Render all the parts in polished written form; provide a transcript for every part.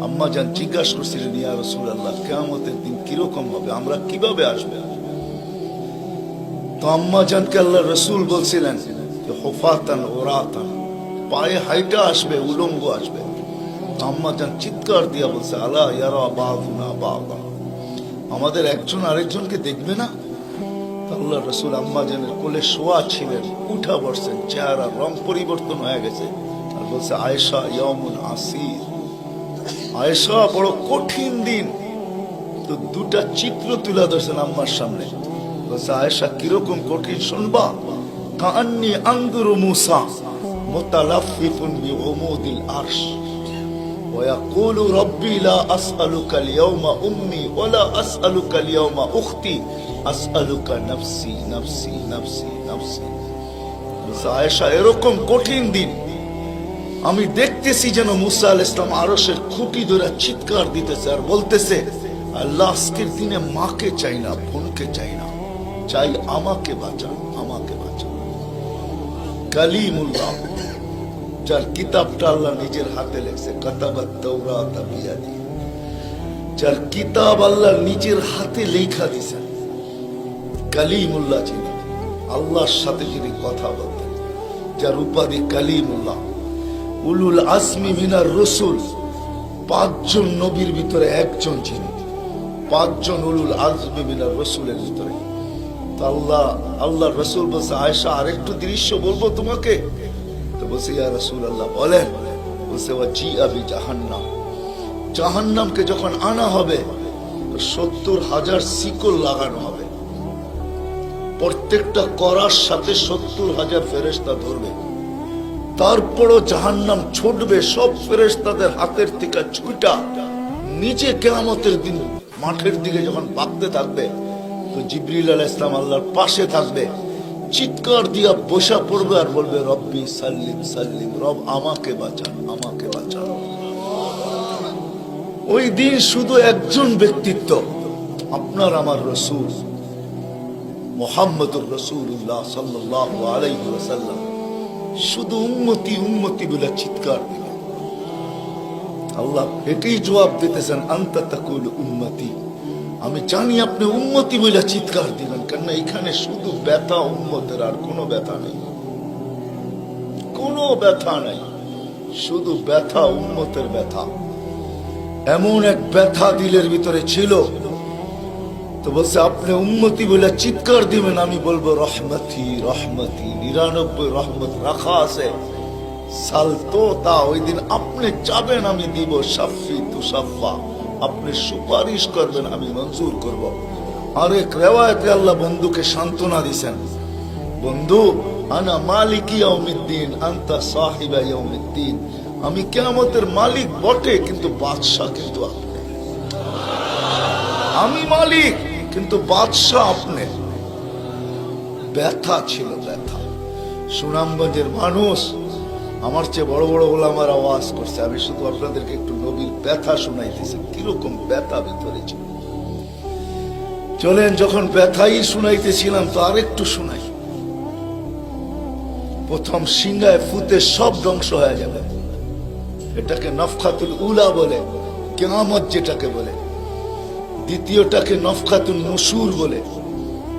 আম্মা জান জিজ্ঞাসা করছিলেন, ইয়া রাসূলুল্লাহ, কিয়ামতের দিন কিরকম হবে, আমরা কিভাবে আসবে? তো আম্মা জানকে আল্লাহর রাসূল বলছিলেন যে হুফাতান উরাতান, পায়ে হাইটা আসবে, উলঙ্গ আসবে। আম্মা জান চিৎকার দিয়া বলছে, আলা ইয়ারা বাযুনা বাযা, আমাদের একজন আরেকজনকে দেখবে না? আল্লাহ রাসূল আম্মা জানের কোলে শোয়া ছিলেন, উঠা বসছেন, চেহারা রং পরিবর্তন হয়ে গেছে, আর বলছে, আয়েশা ইয়াউমুন আসির, আয়েশা বড় কঠিন দিন। তো দুটা চিত্র তুলে ধরছেন আম্মার সামনে, বলছে, আয়েশা কিরকম কঠিন শুনবা? কাআন্নী আনজুরু মূসা মুতালাফফিফুন বিউমুদিল আরশ ويقول ربي لا أسألك اليوم أمي ولا أسألك اليوم أختي أسألك نفسي نفسي نفسي نفسي। আয়েশা এরকম কঠিন দিন আমি দেখতেছি যেন মুসা আলাইহিস সালাম আরশের খুঁটি ধরে চিৎকার দিতেছে আর বলতেছে, আল্লাহ আজকের দিনে মাকে চাই না, বোনকে চাই না, চাই আমাকে বাঁচান, আমাকে বাঁচান। কালিমুল্লাহ, যার কিতাবটা আল্লাহ নিজের হাতে লেখছে, কাতাবাত তাওরাত বিয়াদি, যার কিতাব আল্লাহ নিজের হাতে লেখা দিয়েছেন, কালিমুল্লাহ যিনি, আল্লাহর সাথে যিনি কথা বলতেন, যার উপাধি কালিমুল্লাহ, উলুল আজমি মিনার রাসূল, পাঁচজন নবীর ভিতরে একজন যিনি, পাঁচজন উলুল আজমি মিনার রাসূলের ভিতরে। আল্লাহ রাসূল বলছে, আয়েশা আরেকটু দৃশ্য বলবো তোমাকে? তো বলছে, ইয়া রাসূলুল্লাহ বলেন। বলছে, ওয়াজিআ বিজাহান্নাম, জাহান্নামকে যখন আনা হবে ৭০,০০০ শিকল লাগানো হবে, প্রত্যেকটা করার সাথে ৭০,০০০ ফেরেশতা ধরবে, তারপরও জাহান্নাম ছুটবে সব ফেরেশতাদের হাতের থেকে ছুটা, নিচে কিয়ামতের দিন মাঠের দিকে যখন ভাগতে থাকবে, তো জিবরিল আলাইহিস সালাম আল্লাহর পাশে থাকবে, চিৎকার দিয়া বসা পড়বে আর বলবে, রব্বি সাল্লিম সাল্লিম, রব আমাকে বাঁচান, আমাকে বাঁচান। ওই দিন শুধু একজন ব্যক্তিত্ব, আপনার আমার রাসূল মুহাম্মদুর রাসূলুল্লাহ সাল্লাল্লাহু আলাইহি ওয়াসাল্লাম শুধু উম্মতি উম্মতি বলে চিৎকার দিবে। আল্লাহ এটাই জবাব দিতেছেন, আনতা তাকুলু উম্মতি, আমি জানি আপনি উম্মতি বলে চিৎকার দিবেন, কেননা এখানে শুধু ব্যথা উম্মতের, আর কোনো ব্যথা নেই, কোনো ব্যথা নাই, শুধু ব্যথা উম্মতের ব্যথা। এমন এক ব্যথা দিলের ভিতরে ছিল, তো বলছে আপনি উম্মতি বলে চিৎকার দিবেন, আমি বলবো রহমতি রহমতি, ৯৯ রহমত রাখা আছে, সালতো তা, ওই দিন আপনি চাবেন আমি দিব, শাফি তুসাফা, আপনি সুপারিশ করবেন আমি মঞ্জুর করব। আরেক রিওয়ায়াতে আল্লাহ বন্ধুকে সান্ত্বনা দিয়েছেন, বন্ধু আনা মালিকি ইয়াউমিদ্দিন আনতা সাহিবা ইয়াউমিদ্দিন, আমি কিয়ামতের মালিক বটে কিন্তু বাদশা কিন্তু আপনি, আমি মালিক কিন্তু বাদশা আপনি। ব্যথা ছিল, ব্যথা। সুনামগঞ্জের মানুষ আমার চেয়ে বড় বড় ওলামার আওয়াজ করছে, আমি শুধু আপনাদেরকে একটু নবীর ব্যথা শুনাইতেছি, কিরকম ব্যথা ভিতরে ছিল। চলেন, যখন ব্যথাই শুনাইতেছিলাম তো আরেকটু শুনাই। প্রথম সিংহায় ফুতে সব ধ্বংস হয়ে যাবে, এটাকে নফখাতুল উলা বলে, কিয়ামত যেটাকে বলে। দ্বিতীয়টাকে নফখাতুন নুশুর বলে,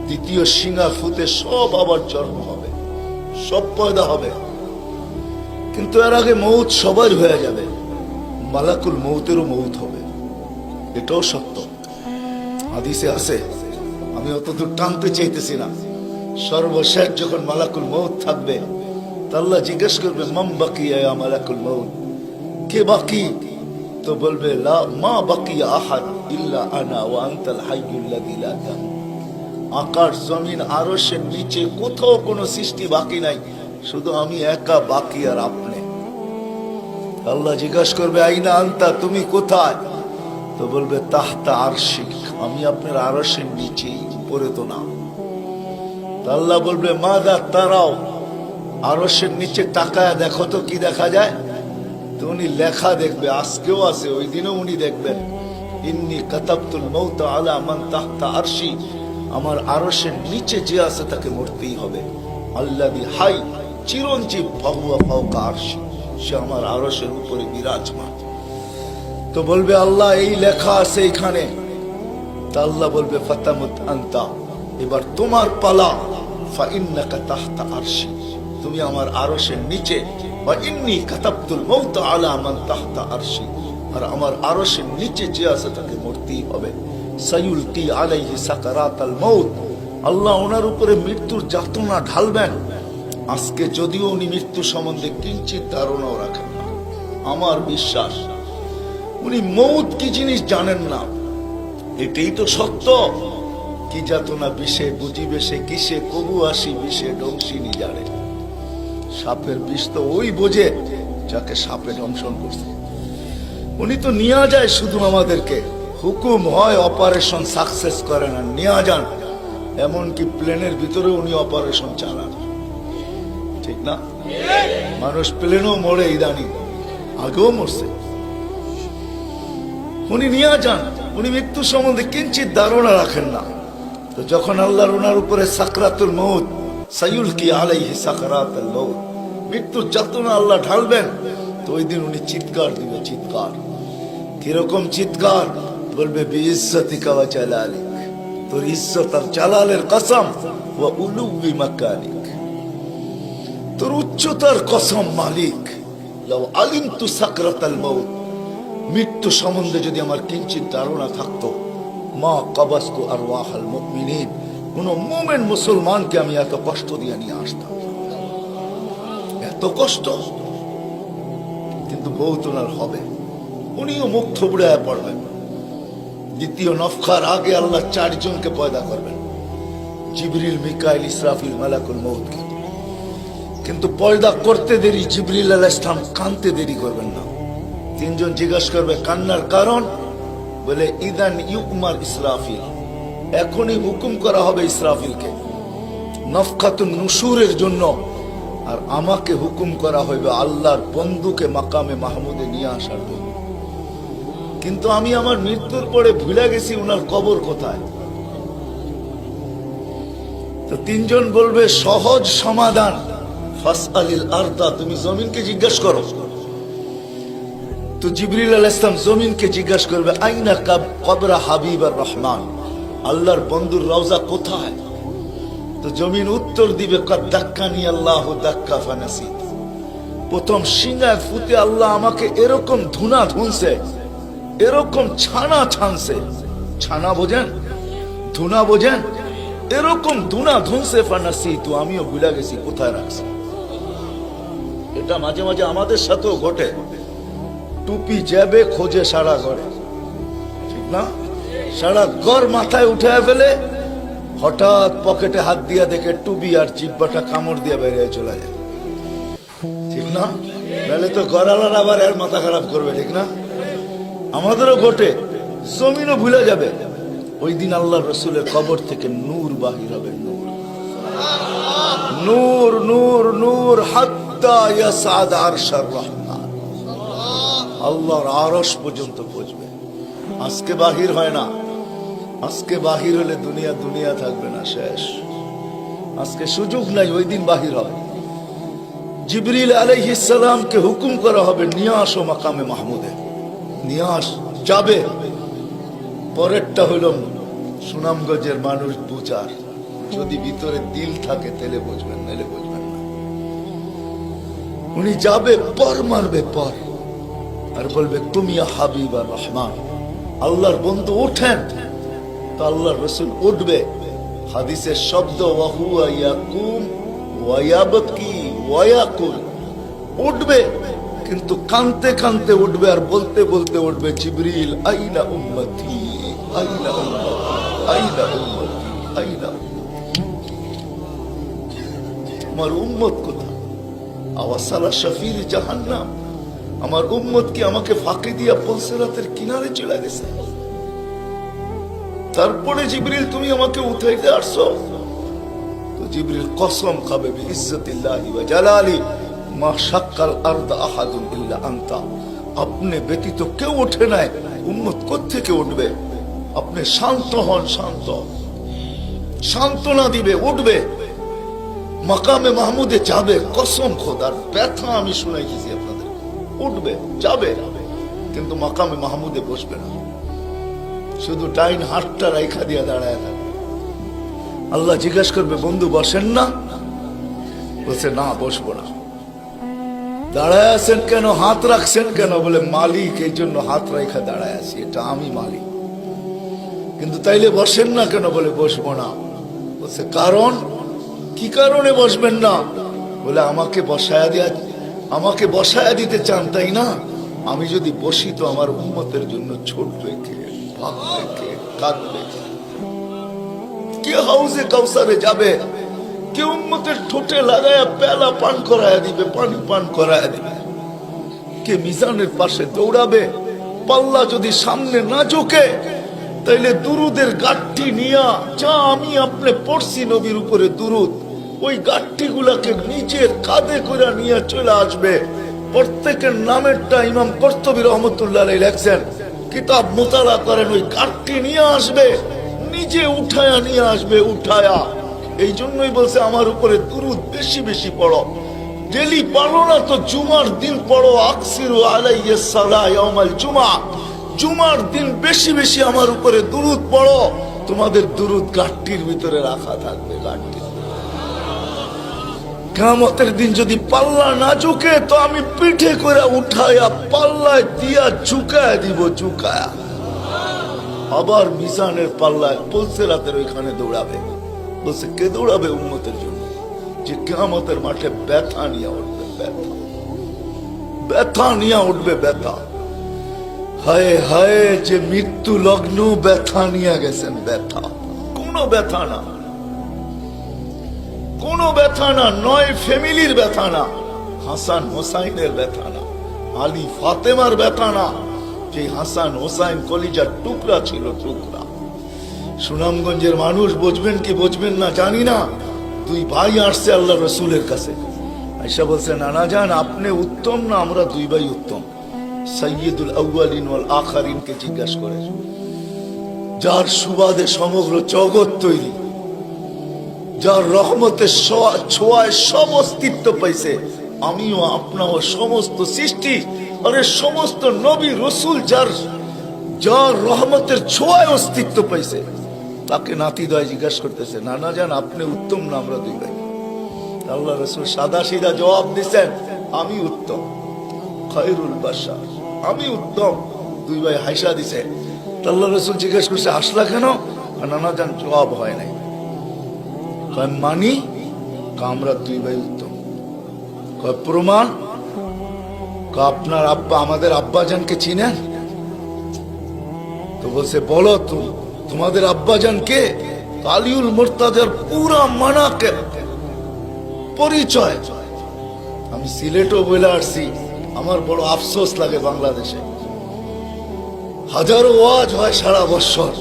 দ্বিতীয় সিংহা ফুতে সব আবার জন্ম হবে, সব পয়দা হবে। কিন্তু এর আগে মৌত সবার হয়ে যাবে, মালাকুল মৌতেরও মৌত হবে, এটাও সত্য, হাদিসে আছে। আমি অতদূর টানতে চাইতেছি না। সর্বশেষ যখন মালাকুল মৌত থাকবে, আল্লাহ জিজ্ঞেস করবে, মাম বাকিয়া ইয়া মালাকুল মৌত, কে বাকি? তো বলবে, লা মা বাকিয়া আহাদ ইল্লা আনা ওয়া আনতাল হাইয়ুল লাযী লা তামুত। আকাশ জমিন আরশের নিচে কোথাও কোনো সৃষ্টি বাকি নাই, শুধু আমি একা বাকি আর আপনি। আল্লাহ জিজ্ঞাসা করবে, আইনা আনতা, তুমি কোথায়? তো বলবে, তাহতা আরশিক, আমি আপনার আরশের নিচে, উপরে তো না। আল্লাহ বলবে, মাদা তারাও, আরশের নিচে তাকায় দেখো তো কি দেখা যায়? তো উনি লেখা দেখবে, আজকেও আছে, ওই দিনও উনি দেখবেন, ইন্নী কাতাবতুল মাউত আলা মান তাহতা আরশি, আমার আরশের নিচে যে আছে তাকে মরতেই হবে। আল্লাযী হাই, চিরঞ্জীব, ফাহুয়া ফাওকা আরশি, সে আমার আরশের উপরে বিরাজমান। তো তো বলবে আল্লাহ এই লেখা আছে এখানে, তা আল্লাহ বলবে ফাতামুত আনতা, এবার তোমার পালা। ফাইন্নাকা তাহতা আরশি, তুমি আমার আরশের নিচে। ওয়া ইন্নী কাতাবতুল মাউত আলা মান তাহতা আরশি, আর আমার আরশের নিচে যে আছে তাকে মরতেই হবে। সায়ুলকি আলাইহি সাকারাতাল মাউত, আল্লাহ ওনার উপরে মৃত্যুর যাতনা ঢালবেন। আজকে যদিও উনি মৃত্যু সম্বন্ধে কিঞ্চিত ধারণাও রাখেন না, আমার বিশ্বাস উনি মৌত কি জিনিস জানেন না, এটাই তো সত্য। কি যাতনা বিষে বুঝিবে সে কিসে, কবু আসি বিষে ডংসিনি জানে। সাপের বিষ তো ওই বোঝে যাকে সাপে দংশন করছে। উনি তো নিয়ে যায় শুধু আমাদেরকে, হুকুম হয় অপারেশন সাকসেস করে না, নিয়ে যান। এমনকি প্লেনের ভিতরে উনি অপারেশন চালান, ঠিক না? মানুষ প্লেনও মরে ইদানিং, আগেও মরছে। উনি নিয়ে যান, উনি মৃত্যু সম্বন্ধে কিঞ্চিত ধারণা রাখেন না। তো যখন আল্লাহর ওনার উপরে সাকরাতুল মউত, সায়ুলকি আলাইহি সাকরাতুল মউত, মৃত্যুর যাতনা আল্লাহ ঢালবেন, তো ওই দিন উনি চিৎকার দিবে, চিৎকার। কিরকম চিৎকার? বলবে বিইজ্জতিকা ওয়া জালালিক, তোর ইজ্জত আর জালালের কসম, ওয়া উলুবি মাকানিক, তোর উচ্চতার কসম মালিক। লাউ আলিমতু সাকরাতাল মউত, মৃত্যু সম্বন্ধে যদি আমার কিঞ্চিত ধারণা থাকতো, মা কাবাস্তু আরওয়াহাল মুমিনিন, কোন মুমিন মুসলমানকে আমি এত কষ্ট দিয়ে নিয়ে আসতাম, এত কষ্ট। কিন্তু বহুত ওনার হবে, উনিও মুখ থুবড়ে পড়বেন। দ্বিতীয় নফখার আগে আল্লাহ 4 জনকে পয়দা করবেন, জিবরিল, মিকাইল, ইসরাফিল, মালাকুল মউতকে। কিন্তু পয়দা করতে দেরি, জিবরিল আলাইহিস সালাম কানতে দেরি করবেন না। 3 জন জিজ্ঞাসা করবে কান্নার কারণ, বলে ইদান ইউকমার ইসরাফিল, এখনই হুকুম করা হবে ইসরাফিলকে নফখাতুন নুশুরের জন্য, আর আমাকে হুকুম করা হবে আল্লাহর বন্ধুকে মাকামে মাহমুদে নিয়ে আসার জন্য। কিন্তু আমি আমার মৃত্যুর পরে ভুলে গেছি উনার কবর কোথায়। তো 3 জন বলবে সহজ সমাধান, ফাসআলিল আরদা, তুমি জমিনকে জিজ্ঞাসা করো। তো জিবরিল আলাইহিস সালাম জমিনকে জিজ্ঞাসা করবে আইনা কবরা হাবিবার রহমান, আল্লাহর বন্ধুর রওজা কোথায়? তো জমিন উত্তর দিবে কদ দাক্কানি আল্লাহু দাক্কা ফানাসিত, প্রথম সিংহায় ফুতে আল্লাহ আমাকে এরকম ধুনা ধুনছে, এরকম ছানা ছানছে। ছানা বোঝেন? ধুনা বোঝেন? এরকম ধুনা ধুনছে ফানাসিত, আমিও ভুলে গেছি কোথায় রাখছি। এটা মাঝে মাঝে আমাদের সাথেও ঘটে। টুপি যাবে খোঁজে সারা ঘরে, ঠিক না? সারা ঘর মাথায় উঠে ফেলে, হঠাৎ পকেটে হাত দিয়া দেখে টুপি আর জিব্বাটা কামড় দিয়ে বেরিয়ে চলে যায়, ঠিক না? নাহলে তো ঘরালার আবার এর মাথা খারাপ করবে, ঠিক না? আমাদেরও ঘটে, জমিনও ভুলে যাবে। ওই দিন আল্লাহ রসুলের কবর থেকে নূর বাহির হবে, নূর নূর নূর নূর হাত্তা ইয়াসাদ আরশার রহমান, আল্লাহর আরশ পর্যন্ত পৌঁছবে। আজকে বাহির হয় না, আজকে বাহির হলে দুনিয়া দুনিয়া থাকবে না, শেষ। আজকে সুযোগ নাই, ওই দিন বাহির হয়। জিবরিল আলাইহিস সালামকে হুকুম করা হবে নিয়ে আসো মাকামে মাহমুদে, নিয়ে আস, যাবে। পরেরটা হইল সুনামগঞ্জের মানুষ বুঝার, যদি ভিতরে দিল থাকে তাহলে বুঝবেন, নাহলে বুঝবেন না। উনি যাবে, পর মারবে পর, আর বলবে তুমি হাবিবা রহমান, আল্লাহর বন্ধু ওঠেন। তো আল্লাহর রাসূল উঠবে, হাদিসের শব্দ ওয়াহুয়া ইয়াকুম ওয়া ইয়াবকি ওয়া ইয়াকুল, উঠবে কিন্তু কানতে কানতে উঠবে, আর বলতে বলতে উঠবে জিবরিল আইনা উম্মতি আইনা উম্মতি আইনা উম্মতি আইনা, আমার উম্মত কোথায়? আওয়াসালা শাফির জাহান্নাম, আমার উম্মত কি আমাকে ফাঁকি দিয়া পুলসিরাতের কিনারে চলে গেছে? তারপরে জিবরিল তুমি আমাকে উঠাইতে আসছো? তো জিবরিল কসম খাবে বিইজ্জতিল্লাহি ওয়া জালালি মা শাক্কাল আরদ আহাদুন ইল্লা আনতা, আপনি ব্যতীত কেউ ওঠে নাই, উম্মত কোত্থেকে উঠবে? আপনি শান্ত হন, শান্ত, সান্ত্বনা দিবে, উঠবে, মাকামে মাহমুদে যাবে। কসম খোদার ব্যথা আমি শুনাইতেছি আপনাদের, উঠবে, যাবে। কিন্তু মাকামে মাহমুদে বসবে না, শুধু ডাইন হাতটা রাইখা দিয়া দাঁড়ায় থাকবে। আল্লাহ জিজ্ঞাসা করবে, বন্ধু বসেন না? বলছে, না বসবো না। দাঁড়ায় আছেন কেন, হাত রাখছেন কেন? বলে, মালিক এই জন্য হাত রাইখা দাঁড়ায় আছি, এটা আমি মালিক। কিন্তু তাইলে বসেন না কেন? বলে, বসবো না। বলছে, কারণ কি কারণে বসবেন না? বলে, আমাকে বসায়া দিতে চান তাই না? আমি যদি বসি তো আমার উম্মতের জন্য ছোটবে কে, ভাববে কে, কাঁদবে কে? কে হাউজে কাউসারে যাবে? কে উম্মতের ঠোঁটে লাগায়া পেলা পান করায়া দিবে, পানি পান করায়া দিবে? কে মিজানের পাশে দৌড়াবে? পাল্লা যদি সামনে না ঝুঁকে, তাইলে দুরুদের গাঠটি নিয়া, যা আমি আপনি পড়ছি নবীর উপরে দুরুদ, ওই গাঠটি গুলাকে নিচের কাঁধে করে নিয়ে চলে আসবে। প্রত্যেকের নামেরটা ইমাম কর্তুবী রহমতুল্লাহ আলাইহি লেখছেন, কিতাব মোতালা করেন, ওই গাঠটি নিয়ে আসবে, নিজে উঠায়া নিয়ে আসবে, উঠায়া। এই জন্যই বলছে আমার উপরে দুরুদ বেশি বেশি পড়ো। ডেলি পড়ো না তো জুমার দিন পড়ো, আকসিরু আলাইহিস সালাহ ইয়াউমাল জুমআ। জুমার দিন বেশি বেশি আমার উপরে দুরুদ পড়ো, তোমাদের দুরুদ গাঠটির ভিতরে রাখা থাকবে। গাঠটি কিয়ামতের দিন যদি পাল্লা না ঝুঁকে, তো আমি পিঠে করে উঠায়া পাল্লায় দিয়া ঝুঁকায়া দিব, ঝুঁকায়া। আবার মিজানের পাল্লায় পুলসিরাতের ওইখানে দৌড়াবে। বলছে, কে দৌড়াবে উম্মতের জন্য? যে কিয়ামতের মাঠে ব্যথা নিয়ে উঠবে, ব্যথা, ব্যথা নিয়ে উঠবে, ব্যথা। হায় হায়, যে মৃত্যু লগ্ন ব্যথা নিয়ে গেছেন, ব্যথা। কোনো ব্যথা না, কোনো ব্যথা না, নয় ফ্যামিলির ব্যথা না, হাসান হোসাইনের ব্যথা না, আলী ফাতেমার ব্যথা না, যে হাসান হোসাইন কলিজার টুকরা ছিল, টুকরা। সুনামগঞ্জের মানুষ বুঝবেন কি বুঝবেন না জানি না, দুই ভাই আসছে আল্লাহ রসুলের কাছে, আয়েশা বলছে, নানা জান আপনি উত্তম না আমরা দুই ভাই উত্তম? সাইয়্যিদুল আউয়ালিন ওয়াল আখিরিনকে জিজ্ঞাসা করে, যার সুবাদে সমগ্র জগৎ তৈরি, যার রহমতের ছোঁয়ায় সব অস্তিত্ব পাইছে, আমিও আপনাও সমস্ত সৃষ্টি, আরে সমস্ত নবী রসুল যার রহমতের ছোঁয়ায় অস্তিত্ব পাইছে, তাকে নাতিদয় জিজ্ঞাসা করতেছে, নানা জান আপনি উত্তম না আমরা দুই ভাই? আল্লাহ রসুল সাদা সিধা জবাব দিচ্ছেন, আমি উত্তম, খায়রুল বাশার, আমি উত্তম। দুই ভাই হাসা দিছে। আল্লাহ রসুল জিজ্ঞাসা করছে, আসলা কেন? নানা জান জবাব হয় নাই। মানি আমরা দুই ভাই উত্তম। প্রমাণ? আপনার আব্বা, আমাদের আব্বাজানকে চিনেন? তো বলছে, বলো তোমাদের আব্বাজান কে? আলিউল মুর্তাজার পুরা মানাকে পরিচয়। আমি সিলেটও বলে আসছি, আমার বড় আফসোস লাগে, বাংলাদেশে হাজারো ওয়াজ হয় সারা বছর,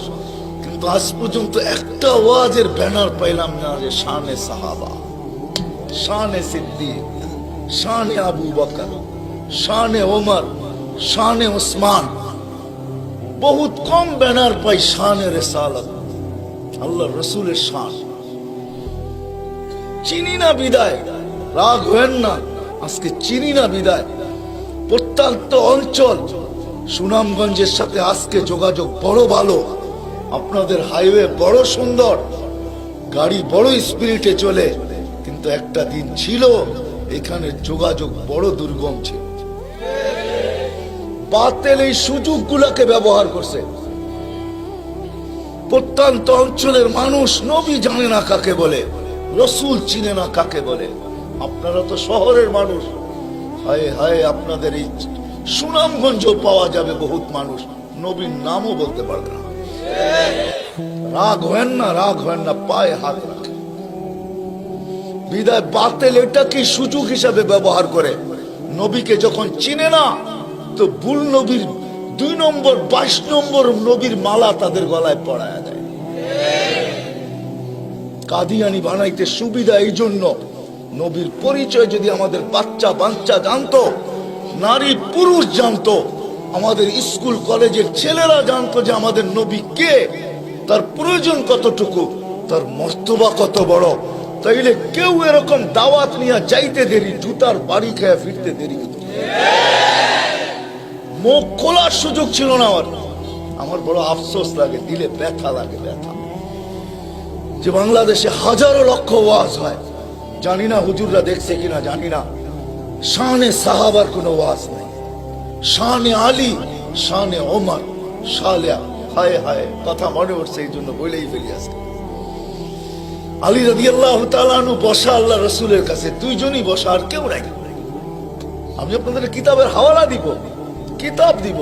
কিন্তু আজ পর্যন্ত একটা ওয়াজের ব্যানার পাইলাম না যে শানে সাহাবা, শানে সিদ্দিক, শানে আবু বকর, শানে ওমর, শানে ওসমান। বহুত কম ব্যানার পাই শানে রিসালাত, আল্লাহ রসুলের শান। চিনি না বিদায়, রাগ হয়েন না, আজকে চিনি না বিদায়। প্রত্যন্ত অঞ্চল সুনামগঞ্জের সাথে আজকে যোগাযোগ বড় ভালো, আপনাদের হাইওয়ে বড় সুন্দর, গাড়ি বড় স্পিরিটে চলে, কিন্তু একটা দিন ছিল এখানে যোগাযোগ বড় দুর্গম ছিল। বাতিল এই সুযোগগুলোকে ব্যবহার করছে। প্রত্যন্ত অঞ্চলের মানুষ নবী জানে না কাকে বলে, রসুল চিনে না কাকে বলে। আপনারা তো শহরের মানুষ, হায় হায় আপনাদের এই সুনামগঞ্জও পাওয়া যাবে বহুত মানুষ নবীর নামও বলতে পারবে না। রাগ হয় না, রাগ হয় না, পায়ে হাত রাখে। বিদায় বাতিল এটাকে সুযোগ হিসাবে ব্যবহার করে। নবীকে যখন চিনে না, তো ভুল নবীর 2 নম্বর 22 নম্বর নবীর মালা তাদের গলায় পড়ায় দেয়। কাদিয়ানি বানাইতে সুবিধা এই জন্য। নবীর পরিচয় যদি আমাদের বাচ্চা বাচ্চা জানতো, নারী পুরুষ জানতো, আমাদের স্কুল কলেজের ছেলেরা জানতো যে আমাদের নবী কে, তার প্রয়োজন কতটুকু, তার মর্তবা কত বড়, তাইলে কেউ এরকম দাওয়াত নিয়ে যাইতে দেরি, জুতার বাড়ি খেয়ে ফিরতে দেরি হতো। মুখ খোলার সুযোগ ছিল না আমার। আমার বড় আফসোস লাগে, দিলে ব্যথা লাগে, ব্যথা যে বাংলাদেশে হাজারো লক্ষ ওয়াজ হয়, জানি না হুজুররা দেখছে কিনা জানি না, শানে সাহাবার কোনো ওয়াজ নাই, শানে আলী, শানে ওমর, শালিয়া, হায় হায় কথা মনে উঠছে, এই জন্য বলেই ফেলি আজকে। আলী রাদিয়াল্লাহু তাআলা আনহু বসা আল্লাহ রাসূলের কাছে, দুইজনই বসা, আর কেউ নাই। আমি আপনাদের কিতাবের হাওয়ালা দিব, কিতাব দিব।